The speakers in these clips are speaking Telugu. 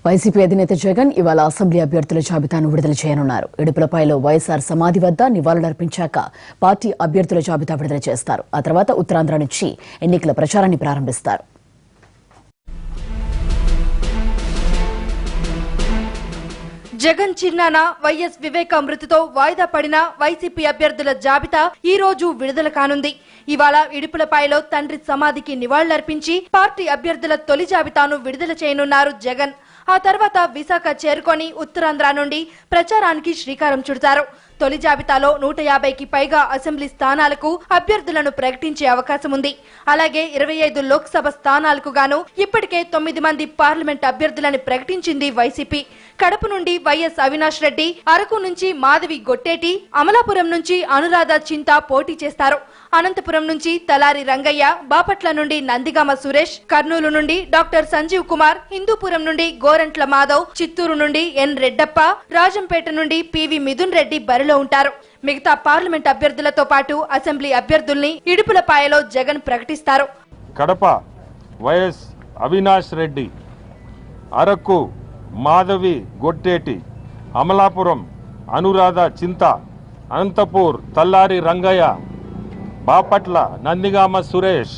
వైసీపీ అధినేత జగన్ ఇవాళ అసెంబ్లీ అభ్యర్థుల జాబితాను విడుదల చేయనున్నారు. ఇడుపులపైలో వైఎస్ఆర్ సమాధి వద్ద నివాళులర్పించాక పార్టీ అభ్యర్థుల జాబితా విడుదల చేస్తారు. ఆ తర్వాత ఉత్తరాంధ్ర నుంచి ఎన్నికల ప్రచారాన్ని ప్రారంభిస్తారు. జగన్ చిన్నాన వైఎస్ వివేక మృతితో వాయిదా పడిన వైసీపీ అభ్యర్థుల జాబితా ఈ రోజు విడుదల కానుంది. ఇవాళ ఇడుపులపాయలో తండ్రి సమాధికి నివాళులర్పించి పార్టీ అభ్యర్థుల తొలి జాబితాను విడుదల చేయనున్నారు జగన్. ఆ తర్వాత విశాఖ చేరుకొని ఉత్తరాంధ్ర నుండి ప్రచారానికి శ్రీకారం చుడతారు. తొలి జాబితాలో 150కి పైగా అసెంబ్లీ స్థానాలకు అభ్యర్థులను ప్రకటించే అవకాశం ఉంది. అలాగే 25 లోక్సభ స్థానాలకు గాను ఇప్పటికే 9 మంది పార్లమెంట్ అభ్యర్థులను ప్రకటించింది వైసీపీ. కడప నుండి వైఎస్ అవినాష్ రెడ్డి, అరకు నుంచి మాధవి గొట్టేటి, అమలాపురం నుంచి అనురాధ చింత పోటీ చేస్తారు. అనంతపురం నుంచి తలారి రంగయ్య, బాపట్ల నుండి నందిగామ సురేష్, కర్నూలు నుండి డాక్టర్ సంజీవ్ కుమార్, హిందూపురం నుండి గోరంట్ల మాధవ్, చిత్తూరు నుండి ఎన్ రెడ్డప్ప, రాజంపేట నుండి పివి మిథున్ రెడ్డి బరిలో ఉంటారు. మిగతా పార్లమెంట్ అభ్యర్థులతో పాటు అసెంబ్లీ అభ్యర్థుల్ని ఇడుపులపాయలో జగన్ ప్రకటిస్తారు. కడప వైఎస్ అవినాష్ రెడ్డి, అరకు మాధవి గొట్టేటి, అమలాపురం అనురాధ చింత, అనంతపూర్ తల్లారి రంగయ్య, బాపట్ల నందిగామ సురేష్,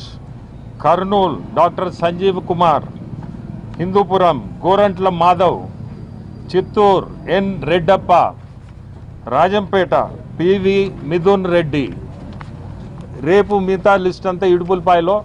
కర్నూల్ డాక్టర్ సంజీవ్ కుమార్, హిందూపురం గోరంట్ల మాధవ్, చిత్తూర్ ఎన్ రెడ్డప్ప, రాజంపేట పివి మిథున్ రెడ్డి. రేపు మిగతా లిస్ట్ అంతా ఇడుపులపాయలో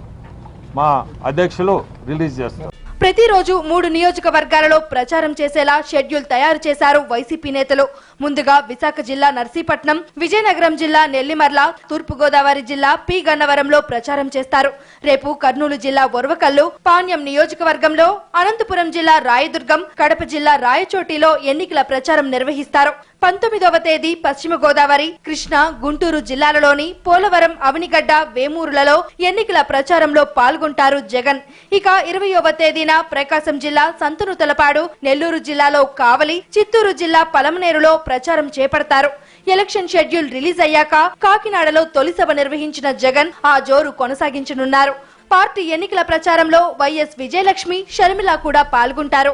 మా అధ్యక్షులు రిలీజ్ చేస్తారు. ప్రతిరోజు 3 నియోజకవర్గాలలో ప్రచారం చేసేలా షెడ్యూల్ తయారు చేశారు వైసీపీ నేతలు. ముందుగా విశాఖ జిల్లా నర్సీపట్నం, విజయనగరం జిల్లా నెల్లిమర్ల, తూర్పుగోదావరి జిల్లా పి గన్నవరంలో ప్రచారం చేస్తారు. రేపు కర్నూలు జిల్లా ఒర్వకల్లు, పాణ్యం నియోజకవర్గంలో, అనంతపురం జిల్లా రాయదుర్గం, కడప జిల్లా రాయచోటిలో ఎన్నికల ప్రచారం నిర్వహిస్తారు. 19వ తేదీ పశ్చిమ గోదావరి, కృష్ణా, గుంటూరు జిల్లాలలోని పోలవరం, అవనిగడ్డ, వేమూరులలో ఎన్నికల ప్రచారంలో పాల్గొంటారు జగన్. ఇక 20వ తేదీన ప్రకాశం జిల్లా సంతనూతలపాడు, నెల్లూరు జిల్లాలో కావలి, చిత్తూరు జిల్లా పలమనేరులో ప్రచారం చేపడతారు. ఎలక్షన్ షెడ్యూల్ రిలీజ్ అయ్యాక కాకినాడలో తొలి సభ నిర్వహించిన జగన్ ఆ జోరు కొనసాగించనున్నారు. పార్టీ ఎన్నికల ప్రచారంలో వైఎస్ విజయలక్ష్మి, షర్మిల కూడా పాల్గొంటారు.